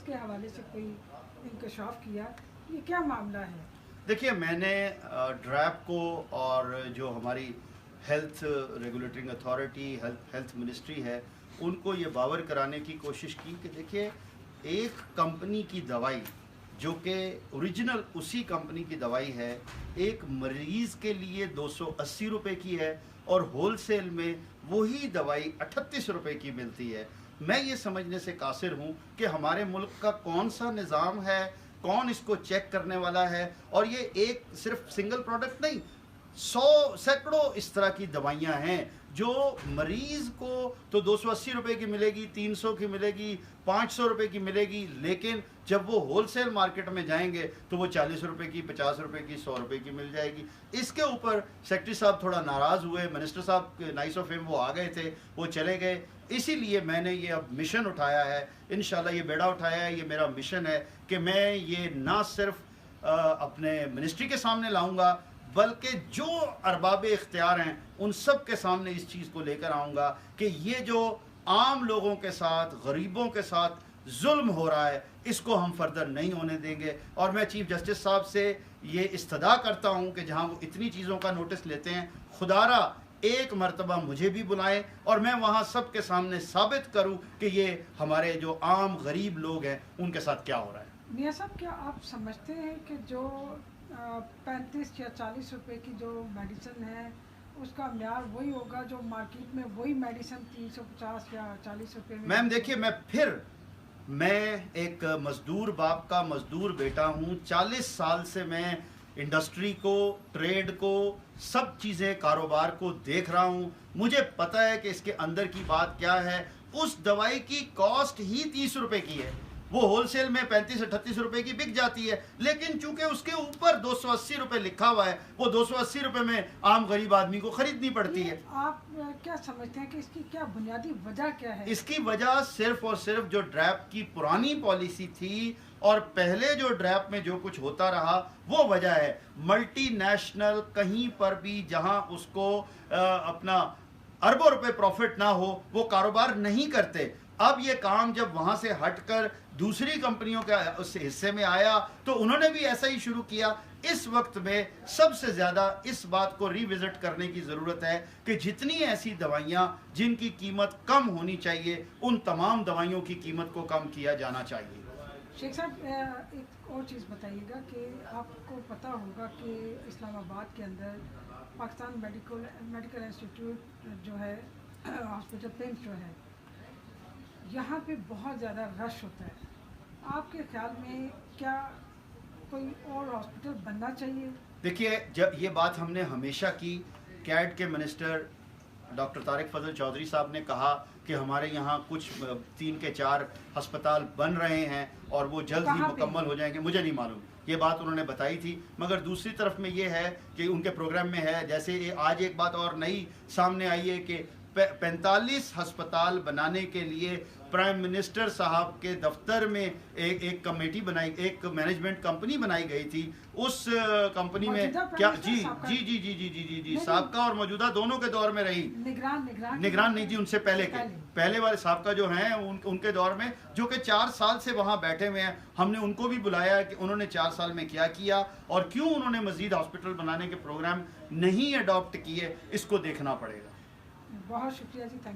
उसके हवाले से कोई इंकशाफ किया, ये क्या मामला है? देखिए, मैंने ड्रैप को और जो हमारी हेल्थ रेगुलेटरिंग अथॉरिटी हेल्थ मिनिस्ट्री है, उनको ये बावर कराने की कोशिश की कि देखिए, एक कंपनी की दवाई जो कि ओरिजिनल उसी कंपनी की दवाई है, एक मरीज़ के लिए 280 रुपये की है और होलसेल में वही दवाई 38 रुपये की मिलती है। मैं ये समझने से कासिर हूँ कि हमारे मुल्क का कौन सा निज़ाम है, कौन इसको चेक करने वाला है। और ये एक सिर्फ सिंगल प्रोडक्ट नहीं, 100 सैकड़ों इस तरह की दवाइयाँ हैं जो मरीज़ को तो 280 रुपये की मिलेगी, 300 की मिलेगी, 500 रुपये की मिलेगी, लेकिन जब वो होलसेल मार्केट में जाएंगे तो वो 40 रुपये की, 50 रुपये की, 100 रुपये की मिल जाएगी। इसके ऊपर सेक्रेटरी साहब थोड़ा नाराज़ हुए, मिनिस्टर साहब नाइस ऑफ हिम वो आ गए थे, वो चले गए। इसीलिए मैंने ये अब मिशन उठाया है, इंशाल्लाह ये बेड़ा उठाया है, ये मेरा मिशन है कि मैं ये ना सिर्फ अपने मिनिस्ट्री के सामने लाऊंगा, बल्कि जो अरबाब इख्तियार हैं उन सब के सामने इस चीज़ को लेकर आऊँगा कि ये जो आम लोगों के साथ, गरीबों के साथ जुल्म हो रहा है, इसको हम फर्दर नहीं होने देंगे। और मैं चीफ जस्टिस साहब से ये इस्तदा करता हूँ कि जहाँ वो इतनी चीज़ों का नोटिस लेते हैं, खुदारा एक मरतबा मुझे भी बुलाएं और मैं वहाँ सब के सामने साबित करूँ कि ये हमारे जो आम गरीब लोग हैं उनके साथ क्या हो रहा है। मियाँ साहब, क्या आप समझते हैं कि जो 35 या 40 रुपए की जो मेडिसिन है उसका म्यार वही होगा जो मार्केट में वही मेडिसिन 350 या 40 रुपए में? मैम देखिए, मैं एक मज़दूर बाप का मज़दूर बेटा हूँ। 40 साल से मैं इंडस्ट्री को, ट्रेड को, सब चीज़ें, कारोबार को देख रहा हूँ। मुझे पता है कि इसके अंदर की बात क्या है। उस दवाई की कॉस्ट ही 30 रुपए की है, वो होलसेल में 35-38 रुपए की बिक जाती है, लेकिन चूंकि उसके ऊपर 280 रुपए लिखा हुआ है, वो 280 रुपए में आम गरीब आदमी को खरीदनी पड़ती है। आप क्या समझते हैं कि इसकी क्या बुनियादी वजह क्या है? इसकी वजह सिर्फ और सिर्फ जो ड्रैप की पुरानी पॉलिसी थी और पहले जो ड्रैप में जो कुछ होता रहा वो वजह है। मल्टीनेशनल कहीं पर भी जहां उसको अपना अरबों रुपए प्रॉफिट ना हो, वो कारोबार नहीं करते। अब ये काम जब वहां से हटकर दूसरी कंपनियों के उस हिस्से में आया तो उन्होंने भी ऐसा ही शुरू किया। इस वक्त में सबसे ज़्यादा इस बात को रिविजिट करने की ज़रूरत है कि जितनी ऐसी दवाइयाँ जिनकी कीमत कम होनी चाहिए, उन तमाम दवाइयों की कीमत को कम किया जाना चाहिए। शेख साहब, एक और चीज़ बताइएगा कि आपको पता होगा कि इस्लामाबाद के अंदर पाकिस्तान मेडिकल इंस्टीट्यूट जो है, हॉस्पिटल पिम्स जो है, यहाँ पे बहुत ज़्यादा रश होता है। आपके ख्याल में क्या कोई और हॉस्पिटल बनना चाहिए? देखिए, जब ये बात हमने हमेशा की, कैट के मिनिस्टर डॉक्टर तारिक फजल चौधरी साहब ने कहा कि हमारे यहाँ कुछ 3 के 4 अस्पताल बन रहे हैं और वो जल्द ही मुकम्मल हो जाएंगे। मुझे नहीं मालूम, ये बात उन्होंने बताई थी। मगर दूसरी तरफ में ये है कि उनके प्रोग्राम में है, जैसे आज एक बात और नई सामने आई है कि 45 अस्पताल बनाने के लिए प्राइम मिनिस्टर साहब के दफ्तर में एक कमेटी बनाई, एक मैनेजमेंट कंपनी बनाई गई थी। उस कंपनी में क्या जी साहब और मौजूदा दोनों के दौर में रही। निगरान नहीं जी, उनसे पहले वाले साहब का जो हैं उनके दौर में, जो कि 4 साल से वहां बैठे हुए हैं। हमने उनको भी बुलाया कि उन्होंने 4 साल में क्या किया और क्यों उन्होंने मजीद हॉस्पिटल बनाने के प्रोग्राम नहीं अडॉप्ट किए, इसको देखना पड़ेगा। बहुत शुक्रिया जी, थैंक यू।